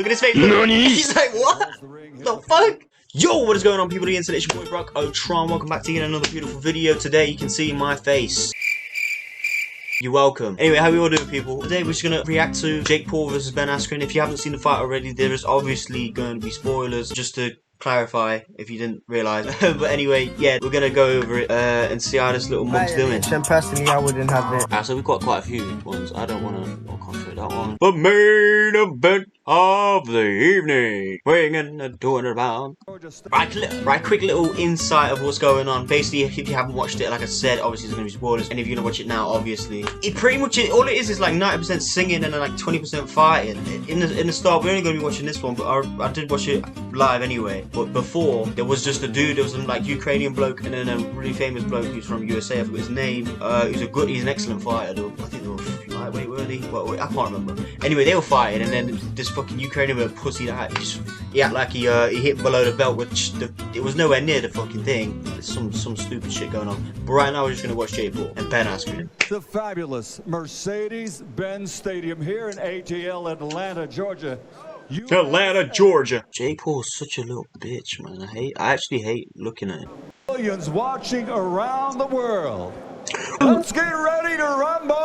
Look at his face. Nani? He's like, what? The fuck? Yo, what is going on, people? The internet, it's your boy BrockOtroN. Welcome back to yet another beautiful video. Today, you can see my face. You're welcome. Anyway, how we all doing, people? Today, we're just gonna react to Jake Paul versus Ben Askren. If you haven't seen the fight already, there is obviously going to be spoilers. Just to clarify, if you didn't realise. But anyway, yeah, we're gonna go over it and see how this little mug's doing. Personally, I wouldn't have it. So we've got quite a few ones. I don't want to concentrate that one. The main event of the evening, weighing in at 200 pounds. Right, quick little insight of what's going on. Basically, if you haven't watched it, like I said, obviously there's gonna be spoilers, and if you're gonna watch it now, obviously, it pretty much all it is like 90% singing and then like 20% fighting. In the start, we're only gonna be watching this one, but I did watch it live anyway. But before, there was just a dude, there was some like Ukrainian bloke, and then a really famous bloke who's from USA. I forgot his name. He's an excellent fighter though. I think they were lightweight, were they? Well, I can't remember. Anyway, they were fighting, and then this fucking Ukrainian bloke, pussy that he acted like he hit below the belt, which it was nowhere near the fucking thing. There's some stupid shit going on. But right now, we're just gonna watch Jake Paul and Ben Askren. The fabulous Mercedes-Benz Stadium here in ATL, Atlanta, Georgia. Atlanta, Georgia. Jake Paul's such a little bitch, man. I actually hate looking at him. Millions watching around the world. Let's get ready to rumble!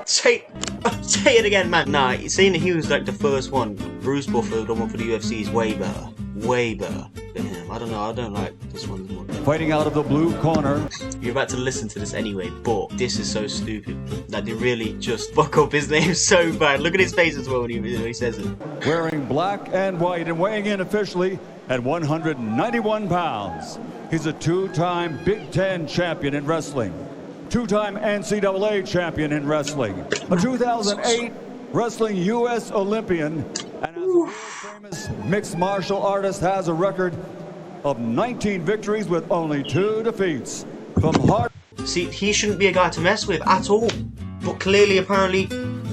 Say it again, man. Nah, saying that he was like the first one. Bruce Buffer, the one for the UFC, is way better. Way better than him. I don't know. I don't like this one more. Fighting out of the blue corner. You're about to listen to this anyway, but this is so stupid. Like, they really just fuck up his name so bad. Look at his face as well when he says it. Wearing black and white and weighing in officially at 191 pounds. He's a two-time Big Ten champion in wrestling. Two-time NCAA champion in wrestling. A 2008 Wrestling U.S. Olympian. And as a world-famous mixed martial artist, has a record of 19 victories with only 2 defeats. From hard. See, he shouldn't be a guy to mess with at all. But clearly, apparently,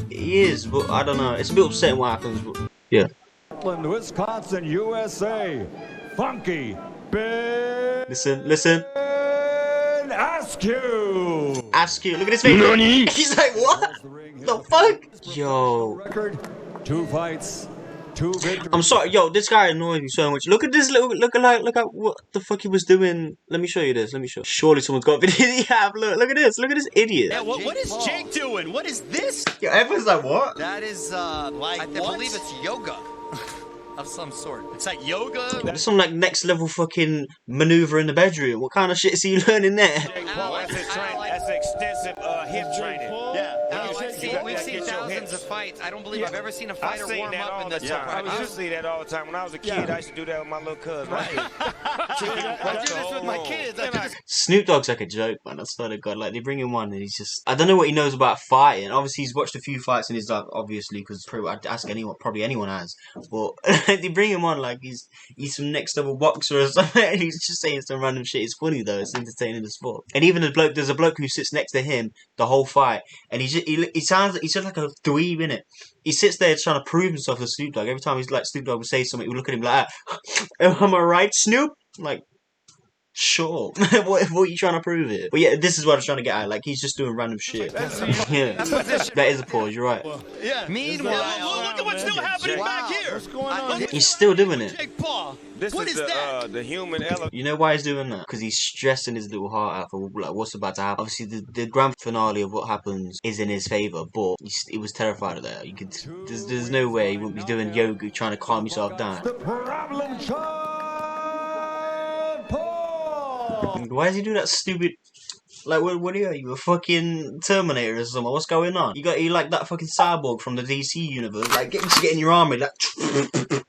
he is. But I don't know. It's a bit upsetting what happens. But yeah. Wisconsin, USA. Funky Ben. Listen. Ask you. Look at his face. Nani? He's like, what? The fuck? Yo. Record, 2 fights, 2 victories. I'm sorry, yo, this guy annoys me so much. Look at this little, look at what the fuck he was doing. Let me show you this. Surely someone's got a video. Yeah, look at this idiot. Yeah, what is Jake doing? What is this? Yo, everyone's like, what? That is, like, I believe it's yoga. Of some sort. It's like yoga. There's some like next level fucking maneuver in the bedroom. What kind of shit is he learning there? Jake Paul, that's extensive hip training. Yeah. We've seen thousands of fights. I don't believe I've ever seen a fighter warm up in the top. I used to see that all the time. When I was a kid, I used to do that with my little cousin. I do this with my kids. Snoop Dogg's like a joke, man. I swear to God. Like, they bring him on and he's just... I don't know what he knows about fighting. Obviously, he's watched a few fights in his life, obviously, because I'd ask anyone, probably anyone has. But they bring him on like he's some next level boxer or something. And he's just saying some random shit. It's funny, though. It's entertaining as fuck. And even there's a bloke who sits next to him the whole fight. And he's just like a dweeb, innit? He sits there trying to prove himself to Snoop Dogg. Every time he's like, Snoop Dogg would say something, he would look at him like, am I right, Snoop? Like, sure. what are you trying to prove it? But yeah, this is what I was trying to get at. Like, he's just doing random shit. Yeah, that is a pause. You're right. Yeah. Meanwhile, look at what's still happening back here. What's going on? He's still doing it. Jake Paul. What is that? The human element. You know why he's doing that? Because he's stressing his little heart out for like what's about to happen. Obviously, the grand finale of what happens is in his favor, but he was terrified of that. You could. There's no way he wouldn't be doing yoga, trying to calm himself down. The problem child, Paul. Why does he do that stupid? Like, what are you, a fucking Terminator or something? What's going on? You like that fucking cyborg from the DC universe? Like, get in your army, like,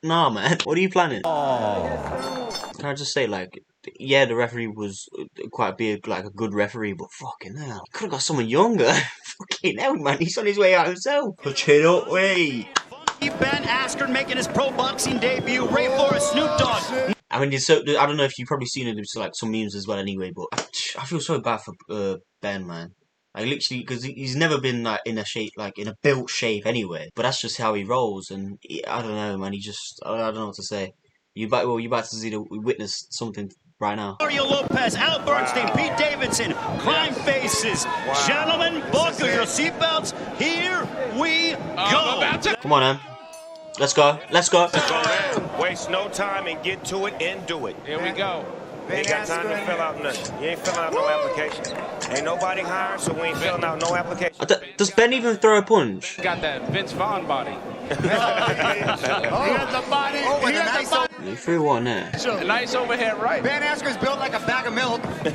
nah, man. What are you planning? Can I just say, like, yeah, the referee was quite big, like a good referee, but fucking hell, he could have got someone younger. Fucking hell, man, he's on his way out himself. Chill up, way. Ben Askren making his pro boxing debut. Ray Forrest, Snoop Dogg. I mean, I don't know if you've probably seen it. It's like some memes as well, anyway. But I feel so bad for Ben, man. Like, literally, because he's never been like in a shape, like in a built shape, anyway. But that's just how he rolls, and I don't know, man. I don't know what to say. You're about to witness something right now. Mario Lopez, Al Bernstein, Pete Davidson, Crime Faces. Gentlemen, buckle your seatbelts. Here we go. Come on, man. Let's go. Let's go. Let's go down. Waste no time and get to it and do it. Here we go. Ain't got time to fill out nothing. You ain't filling out no application. Ain't nobody hired, so we ain't filling out no application. Does Ben even throw a punch? Got that Vince Vaughn body. He has the body. He has the body. He threw one there. A nice overhead right. Ben Askren's built like a bag of milk, but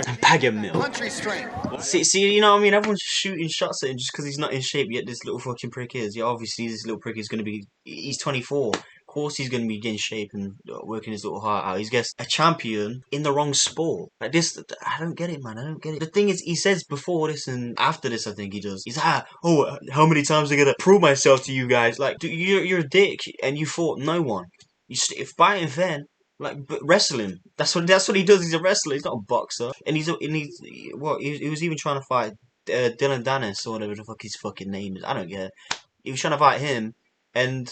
A bag of milk. country strength. See, you know what I mean? Everyone's shooting shots at him just because he's not in shape yet. This little fucking prick is. Yeah, obviously this little prick is gonna be. He's 24. Of course he's going to be getting shape and working his little heart out. He's just a champion in the wrong sport. Like this, I don't get it, man. I don't get it. The thing is, he says before this and after this, I think he does. He's oh, how many times am I going to prove myself to you guys? Like, dude, you're a dick and you fought no one. If fighting fair, like wrestling. That's what he does. He's a wrestler. He's not a boxer. And he was even trying to fight Dylan Dennis or whatever the fuck his fucking name is. I don't get it. He was trying to fight him and.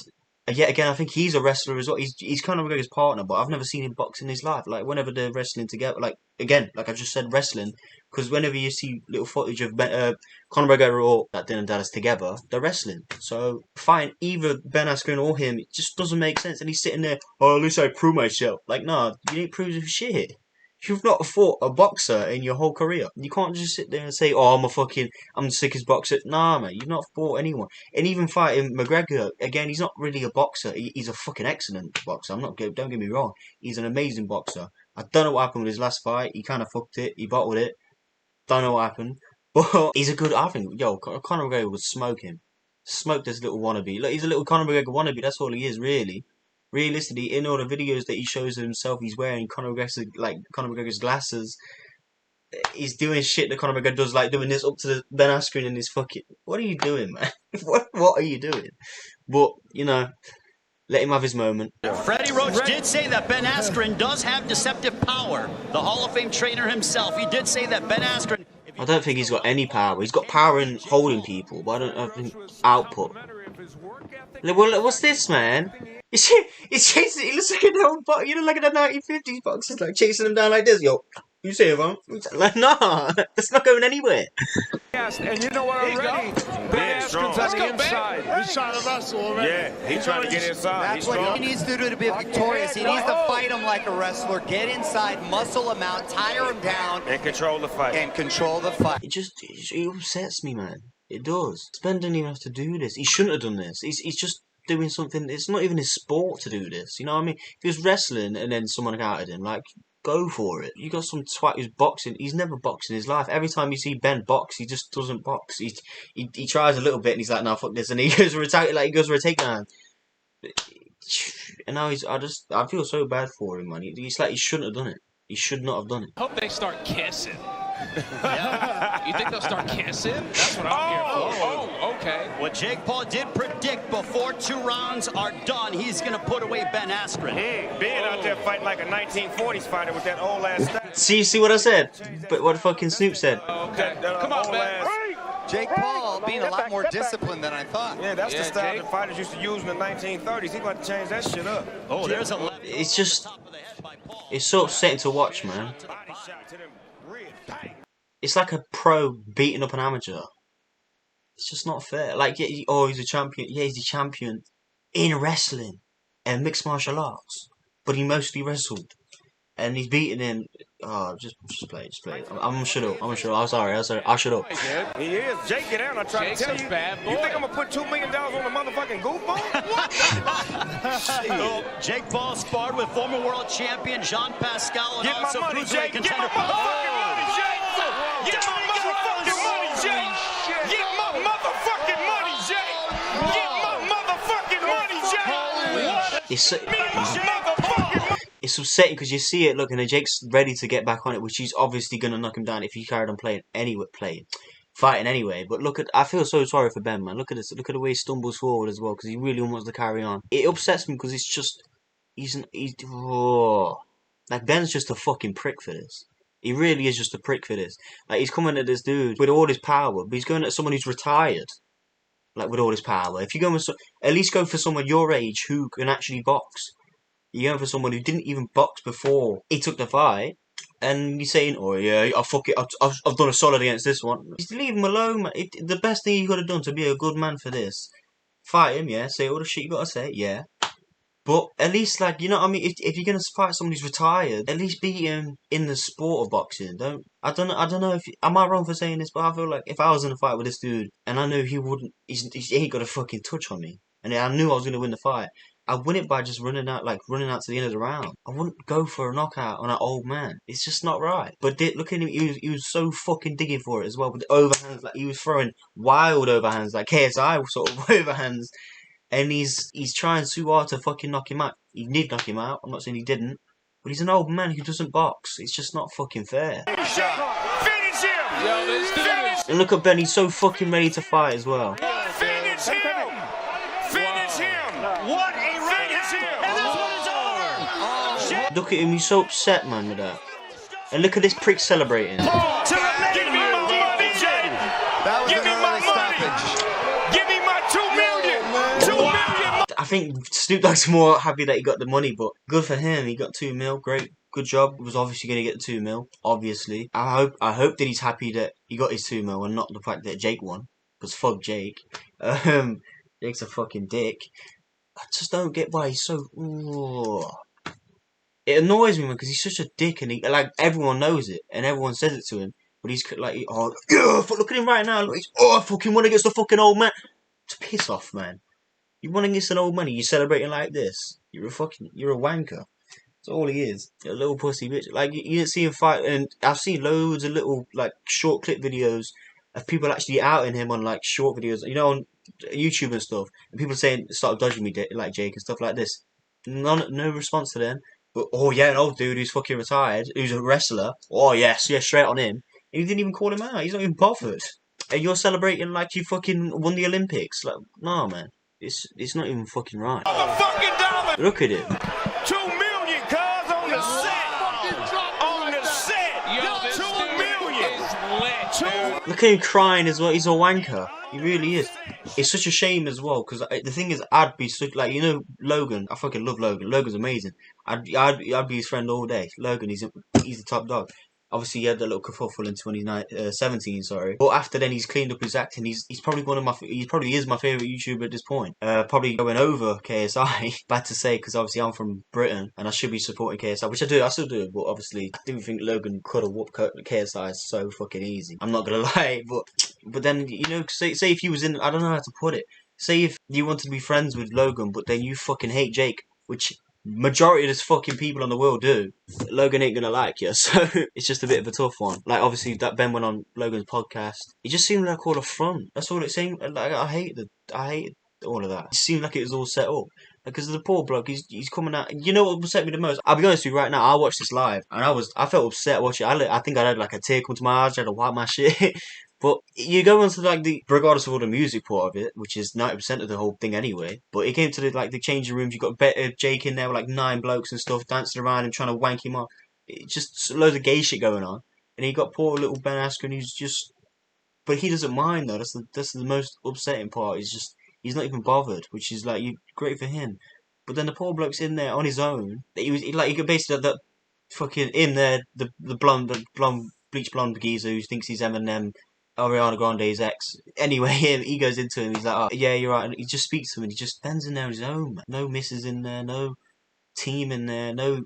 Yet again, I think he's a wrestler as well. He's Conor McGregor's partner, but I've never seen him box in his life. Like, whenever they're wrestling together, like I just said, wrestling, because whenever you see little footage of Conor McGregor or Dylan Dennis together, they're wrestling. So, fighting either Ben Askren or him, it just doesn't make sense. And he's sitting there, oh, at least I prove myself. Like, no, you didn't prove shit. You've not fought a boxer in your whole career. You can't just sit there and say, oh, I'm the sickest boxer. Nah, man, you've not fought anyone. And even fighting Mcgregor, again, he's not really a boxer. He's a fucking excellent boxer. Don't get me wrong. He's an amazing boxer. I don't know what happened with his last fight. He kind of fucked it. He bottled it. Don't know what happened. But he's a good, I think, Conor McGregor would smoke him. Smoke this little wannabe. Look, he's a little Conor McGregor wannabe. That's all he is, really. Realistically, in all the videos that he shows of himself, he's wearing Conor McGregor's glasses. He's doing shit that Conor McGregor does, like doing this up to the Ben Askren and his fucking. What are you doing, man? What are you doing? But let him have his moment. Freddie Roach did say that Ben Askren does have deceptive power. The Hall of Fame trainer himself, he did say that Ben Askren. I don't think he's got any power. He's got power in holding people, but I think output. Well, what's this, man? It's chasing. He looks like a little like in the 1950s boxers, like chasing them down like this. Yo, you see him, like, nah, that's not going anywhere. Yes, and you know what already? Ben Askren's on the inside. He's trying to wrestle already. Yeah, he's trying to get inside. That's what he needs to do to be victorious. He needs to fight him like a wrestler, get inside, muscle him out, tire him down, and control the fight. It upsets me, man. It does. Ben didn't even have to do this. He shouldn't have done this. He's just doing something. It's not even his sport to do this. You know what I mean? If he was wrestling and then someone outed him, like, go for it. You got some twat who's boxing. He's never boxed in his life. Every time you see Ben box, he just doesn't box. He tries a little bit and he's like, no, fuck this, and he goes for a takedown. And now I feel so bad for him, man. He's like, he shouldn't have done it. He should not have done it. Hope they start kissing. Yeah. You think they'll start kissing? That's what I'm here for. Oh, okay. What Jake Paul did predict before 2 rounds are done, he's going to put away Ben Askren. Ben out there fighting like a 1940s fighter with that old ass style. See what I said? But what fucking Snoop said. Okay. Come on, Ben. Jake Paul being a lot more disciplined than I thought. Yeah, that's the style that fighters used to use in the 1930s. He's about to change that shit up. Oh, there's a. It's just, it's so upsetting to watch, man. It's like a pro beating up an amateur. It's just not fair. Like, he's a champion. Yeah, he's a champion in wrestling and mixed martial arts, but he mostly wrestled, and he's beating him. Oh, just play it. I'm gonna shut up. I'm sorry. I'll shut up. He is. Jake, get down. I try to tell you. You think I'm gonna put $2 million on a motherfucking goofball? What? Jake Paul sparred with former world champion Jean Pascal and Get also my money, cruiserweight Jake. Get my motherfucking money, Jake. Get my motherfucking money, Jake. Get my motherfucking money, Jake. Get my motherfucking money, Jake. It's upsetting because you see it, look, and Jake's ready to get back on it, which he's obviously going to knock him down if he carried on fighting anyway. But I feel so sorry for Ben, man. Look at this. Look at the way he stumbles forward as well, because he really wants to carry on. It upsets me because it's just, like, Ben's just a fucking prick for this. He really is just a prick for this. Like, he's coming at this dude with all his power, but he's going at someone who's retired. Like, with all his power. If you go at least go for someone your age who can actually box. You're going for someone who didn't even box before he took the fight. And you're saying, oh yeah, I'll fuck it, I've done a solid against this one. Just leave him alone, man. The best thing you could have done to be a good man for this, fight him, yeah, say all the shit you gotta say, yeah. But at least, like, you know what I mean? If you're gonna fight someone who's retired, at least beat him in the sport of boxing. I don't know if am I wrong for saying this, but I feel like if I was in a fight with this dude and I knew he ain't got a fucking touch on me, and I knew I was gonna win the fight, I'd win it by just running out to the end of the round. I wouldn't go for a knockout on an old man. It's just not right. But look at him, he was so fucking digging for it as well with the overhands. Like, he was throwing wild overhands, like KSI sort of overhands. And he's trying too hard to fucking knock him out. He did knock him out. I'm not saying he didn't. But he's an old man who doesn't box. It's just not fucking fair. Finish him! Yo, let's do this. And look at Ben. He's so fucking ready to fight as well. Finish him! Finish him! What a round! And this one is over! Look at him. He's so upset, man, with that. And look at this prick celebrating. Give me my money, Jay! Give me my money! Give me my 2 million! 2 million! I think Snoop Dogg's more happy that he got the money, but good for him. He got 2 mil. Great, good job. He was obviously going to get 2 mil. Obviously, I hope that he's happy that he got his 2 mil and not the fact that Jake won. Because fuck Jake. Jake's a fucking dick. I just don't get why he's so. Ooh. It annoys me, man, because he's such a dick, and like everyone knows it, and everyone says it to him. But he's like, oh, yeah, look at him right now. Look, I fucking won against the fucking old man. To piss off, man. You won against an old man. You celebrating like this? You're a wanker. That's all he is. You're a little pussy bitch. Like you didn't see him fight, and I've seen loads of little like short clip videos of people actually outing him on like short videos. You know, on YouTube and stuff, and people saying start dodging me like Jake and stuff like this. No response to them. But oh yeah, an old dude who's fucking retired, who's a wrestler. Oh yes, yeah, straight on him. And he didn't even call him out. He's not even bothered. And you're celebrating like you fucking won the Olympics. Like, no, man. It's not even fucking right. Look at it. 2 million cars on the set. On the set. Yo, 2 million. Is lit, Look at him crying as well. He's a wanker. He really is. It's such a shame as well because the thing is, I'd be such like Logan. I fucking love Logan. Logan's amazing. I'd be his friend all day. Logan, he's the top dog. Obviously, he had that little kerfuffle in 2017, sorry. But after then, he's cleaned up his acting. He's probably he probably is my favourite YouTuber at this point. Probably going over KSI. Bad to say, because obviously I'm from Britain, and I should be supporting KSI, which I do, I still do, but obviously, I do think Logan could have whooped KSI so fucking easy. I'm not gonna lie, but then, say if you was in, I don't know how to put it. Say if you wanted to be friends with Logan, but then you fucking hate Jake, which majority of this fucking people in the world do. Logan ain't gonna like you, so it's just a bit of a tough one. Like obviously that Ben went on Logan's podcast. It just seemed like all a front. That's all it seemed. Like I hate all of that. It seemed like it was all set up. Because the poor bloke, he's coming out. You know what upset me the most? I'll be honest with you right now. I watched this live and I felt upset watching it. I think I had like a tear come to my eyes. I had to wipe my shit. But you go into like regardless of all the music part of it, which is 90% of the whole thing anyway. But it came to the changing rooms. You got Jake in there with like 9 blokes and stuff dancing around and trying to wank him off. It's just loads of gay shit going on. And you got poor little Ben Askren who's just, but he doesn't mind though. That's the most upsetting part. He's not even bothered, which is like great for him. But then the poor bloke's in there on his own. He could basically that fucking in there the blonde bleach blonde geezer who thinks he's Eminem. Ariana Grande's ex. Anyway, he goes into him. He's like, "Oh, yeah, you're right." And he just speaks to him. And he just bends in there on his own. Man. No misses in there. No team in there. No,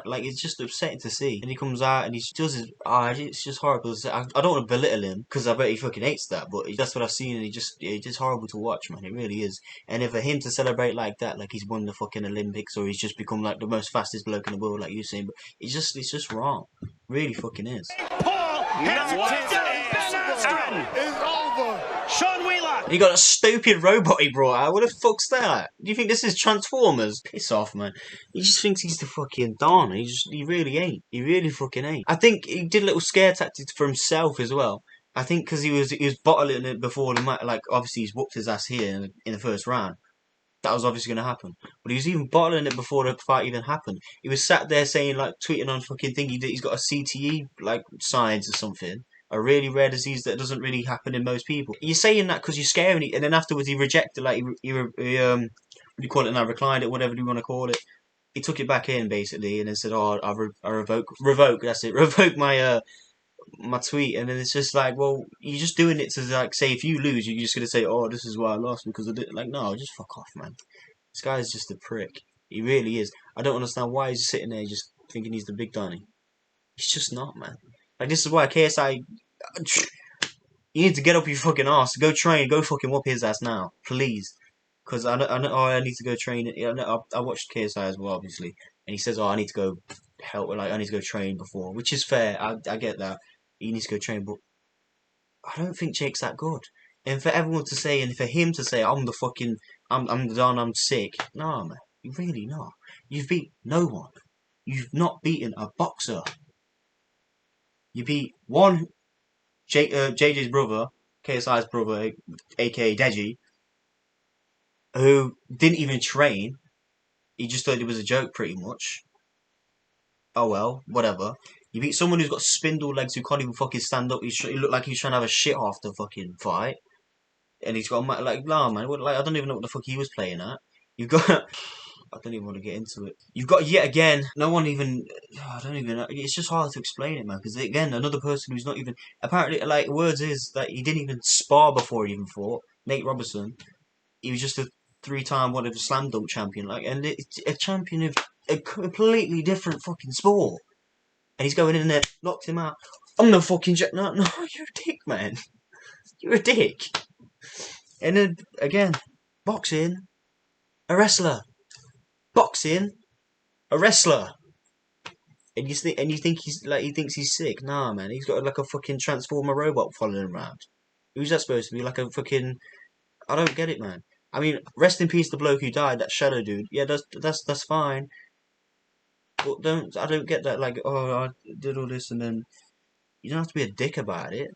like it's just upsetting to see. And he comes out and he does his. It's just horrible. I don't want to belittle him because I bet he fucking hates that. But that's what I've seen, and it's just horrible to watch, man. It really is. And for him to celebrate like that, like he's won the fucking Olympics or he's just become like the most fastest bloke in the world, like you're saying, but it's just wrong. It really fucking is. Paul is over. Sean Wheelock. He got a stupid robot he brought out. What the fuck's that? Do you think this is Transformers? Piss off, man. He just thinks he's the fucking Don. He really ain't. He really fucking ain't. I think he did a little scare tactics for himself as well. I think because he was bottling it before the match. Like obviously he's whooped his ass here in the first round. That was obviously going to happen. But he was even bottling it before the fight even happened. He was sat there saying, like, tweeting on fucking thing, he's got a CTE, like, signs or something. A really rare disease that doesn't really happen in most people. You're saying that because you're scaring it, and then afterwards he rejected, like, what do you call it now, reclined it, whatever you want to call it. he took it back in basically, and then said, "Oh, I revoke. That's it. Revoke my my tweet." And then it's just like, well, you're just doing it to like say if you lose, you're just gonna say, "Oh, this is why I lost because of it." Like, no, just fuck off, man. This guy's just a prick. He really is. I don't understand why he's sitting there just thinking he's the big Donny. He's just not, man. Like, this is why KSI. You need to get up your fucking ass, go train, go fucking whoop his ass now, please. Because I need to go train. I watched KSI as well, obviously, and he says, "Oh, I need to go help. Like, I need to go train before," which is fair. I get that. He needs to go train, but I don't think Jake's that good. And for everyone to say, and for him to say, I'm done, I'm sick. No, man, you're really not. You've beat no one. You've not beaten a boxer. You beat one, JJ's brother, KSI's brother, aka Deji, who didn't even train. He just thought it was a joke, pretty much. Oh well, whatever. You beat someone who's got spindle legs who can't even fucking stand up. He looked like he's trying to have a shit half the fucking fight. And he's got, like, nah, man, like, I don't even know what the fuck he was playing at. You've got, I don't even want to get into it. You've got, yet again, no one even, I don't even know, it's just hard to explain it, man, because, again, another person who's not even, apparently, like, words is that he didn't even spar before he even fought, Nate Robinson. He was just a 3-time, whatever, slam dunk champion, like, and it's a champion of a completely different fucking sport. And he's going in there, knocked him out. I'm the fucking no, you're a dick, man. You're a dick. And then, again, boxing, a wrestler. Boxing, a wrestler. And you think he thinks he's sick? Nah, man, he's got like a fucking Transformer robot following him around. Who's that supposed to be? Like a fucking, I don't get it, man. I mean, rest in peace, the bloke who died, that Shadow dude. Yeah, that's fine. But I don't get that. Like, oh, I did all this, and then you don't have to be a dick about it.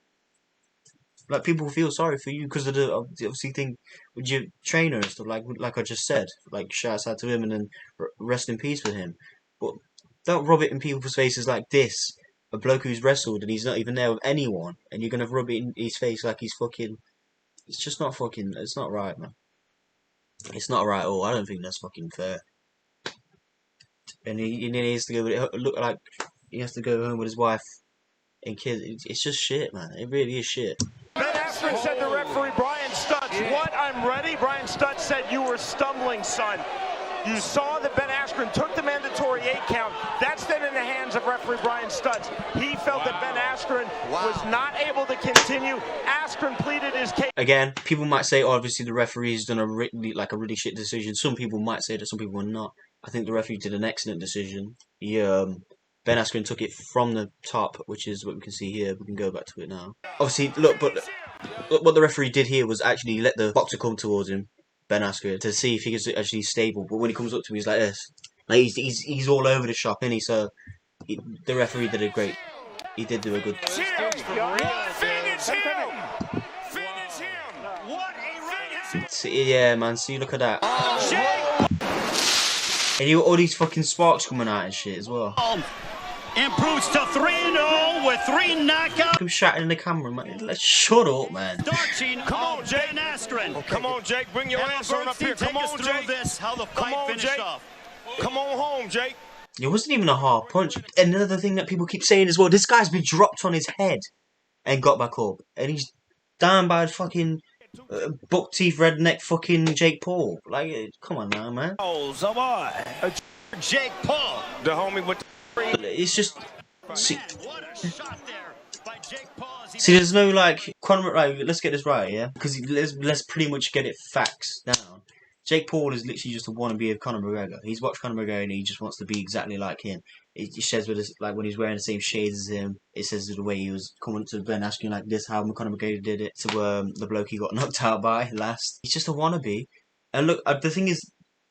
Like, people feel sorry for you because of the obviously thing with your trainer and stuff. Like I just said, like, shouts out to him and then rest in peace with him. But don't rub it in people's faces like this. A bloke who's wrestled and he's not even there with anyone, and you're gonna rub it in his face like he's fucking. It's just not fucking. It's not right, man. It's not right at all. I don't think that's fucking fair. And he needs to go. Look like he has to go home with his wife and kids. It's just shit, man. It really is shit. Ben Askren said to referee Brian Stutz, "What? I'm ready." Brian Stutz said, "You were stumbling, son." You saw that Ben Askren took the mandatory 8 count. That's then in the hands of referee Brian Stutz. He felt that Ben Askren was not able to continue. Askren pleaded his case. Again, people might say, oh, obviously the referee's done a really shit decision. Some people might say that, some people are not. I think the referee did an excellent decision. Ben Askren took it from the top, which is what we can see here. We can go back to it now. Obviously, look, but what the referee did here was actually let the boxer come towards him, Ben Askren, to see if he was actually stable. But when he comes up to him, he's like this. Like, he's all over the shop, isn't he? So the referee did a great. He did do a good. Finish him! Finish him! What a right! Yeah, man. See, look at that. And you got all these fucking sparks coming out and shit as well. Improves to 3-0 with 3 knockouts. I'm shouting the camera, man. Let's shut up, man. Come on, Jake. Ben Askren. Okay. Come on, Jake. Bring your ass on up here. Come on, Jake. How the fight finished off. Come on home, Jake. It wasn't even a hard punch. Another thing that people keep saying as well, this guy's been dropped on his head and got back up. And he's down by fucking buck teeth redneck fucking Jake Paul. Like, come on now, man. Oh, so Jake Paul. The homie with the... It's just... See, there's no, like... Conor, right, let's get this right, yeah? Because let's pretty much get it facts down. Jake Paul is literally just a wannabe of Conor Mcgregor. He's watched Conor Mcgregor and he just wants to be exactly like him. He shares with us, like, when he's wearing the same shades as him, it says the way he was coming to Ben Askren like this, how Conor Mcgregor did it to the bloke he got knocked out by last. He's just a wannabe. And look, the thing is,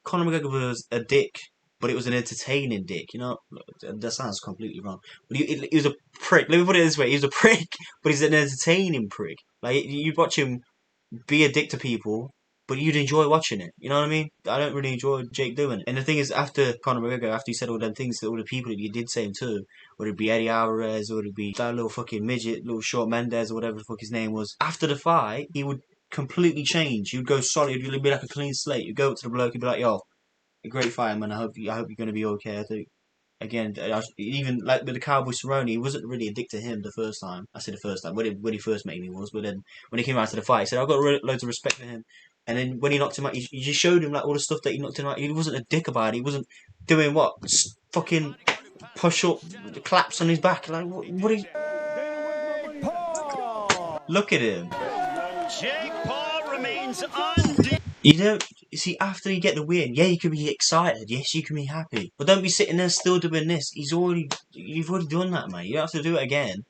Conor McGregor was a dick, but it was an entertaining dick, you know? That sounds completely wrong. But he was a prick. Let me put it this way. He was a prick, but he's an entertaining prick. Like, you'd watch him be a dick to people, but you'd enjoy watching it. You know what I mean? I don't really enjoy Jake doing it. And the thing is, after Conor McGregor, after he said all them things to all the people that you did say him to, whether it be Eddie Alvarez, or it be that little fucking midget, little short Mendez, or whatever the fuck his name was, after the fight, he would completely change. You'd go solid. You'd be like a clean slate. You'd go up to the bloke, you'd be like, yo, a great fighter, man. I hope you're going to be okay. I think. Again, even like with the Cowboy Cerrone, he wasn't really a dick to him the first time. I say the first time when he first met him, he was. But then when he came out to the fight, he said, "I've got loads of respect for him." And then when he knocked him out, he just showed him like all the stuff that he knocked him out. He wasn't a dick about it. He wasn't doing what fucking push up claps on his back. Like what he look at him. Jake Paul remains undefeated. You don't see after you get the win, yeah, you can be excited, yes, you can be happy, but don't be sitting there still doing this. You've already done that, mate. You don't have to do it again.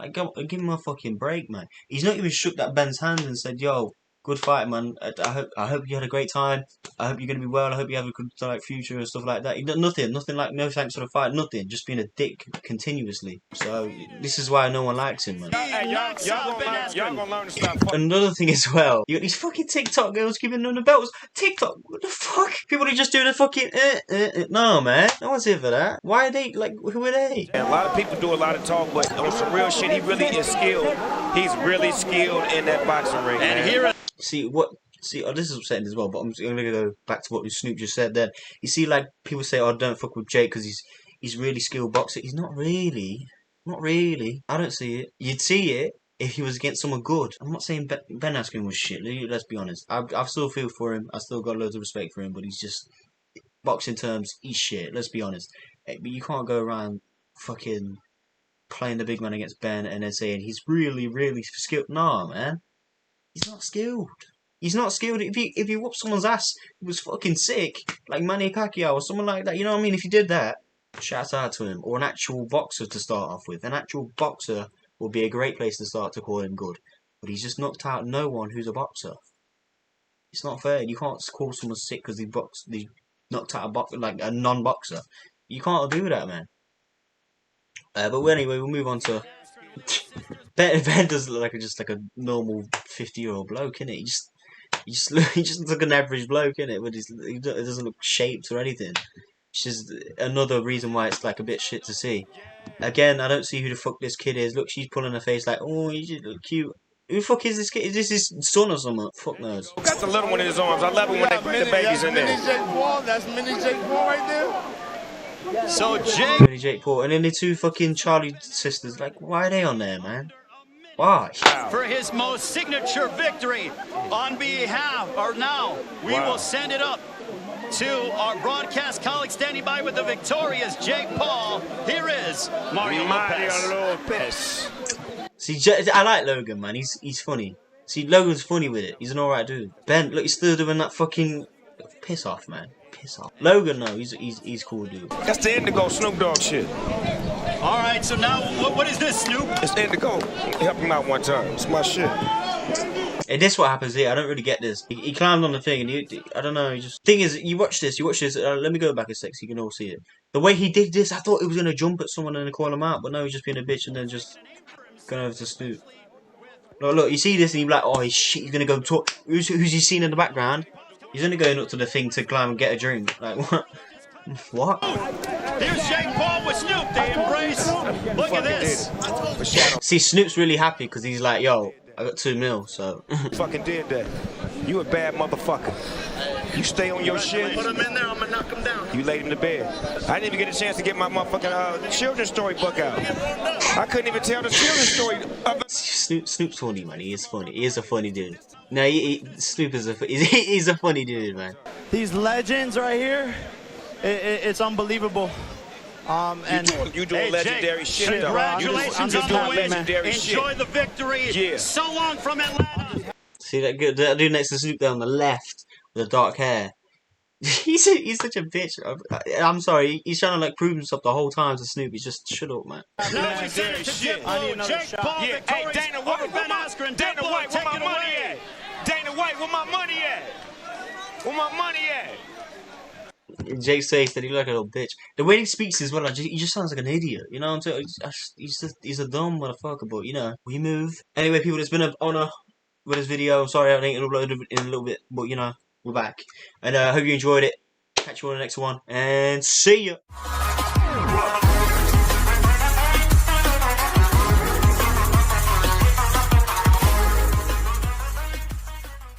Like, give him a fucking break, man. He's not even shook that Ben's hand and said, "Yo, good fight, man. I hope you had a great time. I hope you're gonna be well. I hope you have a good like future and stuff like that." He done nothing like no thanks for the fight, nothing. Just being a dick continuously. So this is why no one likes him, man. Hey, y'all gonna learn to stop. Another thing as well, you got these fucking TikTok girls giving them the belts. TikTok, what the fuck? People who just do the fucking No, man, no one's here for that. Why are they like? Who are they? And a lot of people do a lot of talk, but on some real shit, he really is skilled. He's really skilled in that boxing ring. And here. See, this is upsetting as well, but I'm going to go back to what Snoop just said then. You see, like, people say, "Oh, don't fuck with Jake because he's really skilled boxer." He's not really. Not really. I don't see it. You'd see it if he was against someone good. I'm not saying Ben Askren was shit, let's be honest. I still feel for him. I still got loads of respect for him, but he's just, boxing terms, he's shit, let's be honest. But you can't go around fucking playing the big man against Ben and then saying he's really, really skilled. Nah, man. He's not skilled. He's not skilled. If you whoop someone's ass, it was fucking sick, like Manny Pacquiao or someone like that. You know what I mean? If you did that, shout out to him. Or an actual boxer to start off with. An actual boxer would be a great place to start to call him good. But he's just knocked out no one who's a boxer. It's not fair. You can't call someone sick because they knocked out a non-boxer. You can't do that, man. But anyway, we'll move on to. Ben does look like just like a normal 50-year-old bloke, innit? He just looks like an average bloke, innit? But he doesn't look shaped or anything. It's just another reason why it's like a bit shit to see. Again, I don't see who the fuck this kid is. Look, she's pulling her face like, "Oh, you just look cute." Who the fuck is this kid? Is this his son or something? Fuck knows. Got the little one in his arms. I love it when they put the babies in there. That's mini Jake Paul right there. So Jake Paul, and then the two fucking Charlie sisters. Like, why are they on there, man? Why? for his most signature victory on behalf, or now, we will send it up to our broadcast colleague standing by with the victorious Jake Paul. Here is Mario Lopez. See, I like Logan, man. He's funny. See, Logan's funny with it. He's an alright dude. Ben, look, he's still doing that fucking piss off, man. Piss off. Logan, no, he's cool, dude. That's the Indigo Snoop Dogg shit. All right, so now what is this, Snoop? It's Indigo. Help him out one time. It's my shit. And this what happens here. I don't really get this. He climbed on the thing, and I don't know. He just thing is, you watch this. Let me go back a sec so you can all see it. The way he did this, I thought he was gonna jump at someone and call him out, but no, he's just being a bitch and then just going over to Snoop. Look, you see this and you're like, oh shit, he's gonna go talk. Who's he seen in the background? He's only going up to the thing to climb and get a drink. Like what? What? Here's Jake Paul with Snoop. They embrace. Look at this. See, Snoop's really happy because he's like, yo, I got $2 million, so. Fucking did that. You a bad motherfucker. You stay on your shit. Put him in there, I'm gonna knock him down. You laid him to bed. I didn't even get a chance to get my motherfucking children's story book out. I couldn't even tell the children's story. Snoop's funny, man. He is funny. He is a funny dude. No, Snoop is he's a funny dude, man. These legends right here, it's unbelievable. And you doing legendary shit, though. Congratulations on the win. Enjoy shit. the victory. Yeah. So long from Atlanta. See that dude next to Snoop there on the left with the dark hair. He's such a bitch. I'm sorry. He's trying to like prove himself the whole time to Snoop. He's just shut up, man. Now we send it to Jake Paul, Yeah, hey, Dana White, Ben Askren. Dana White, where my money at? Dana White, where my money at? Where my money at? Jake says that he look like a little bitch. The way he speaks as well, he just sounds like an idiot. You know what I'm saying? He's a dumb motherfucker, but you know, we move. Anyway, people, it's been an honor with this video. Sorry I didn't upload it in a little bit, but you know, we're back. And I hope you enjoyed it. Catch you on the next one, and see ya.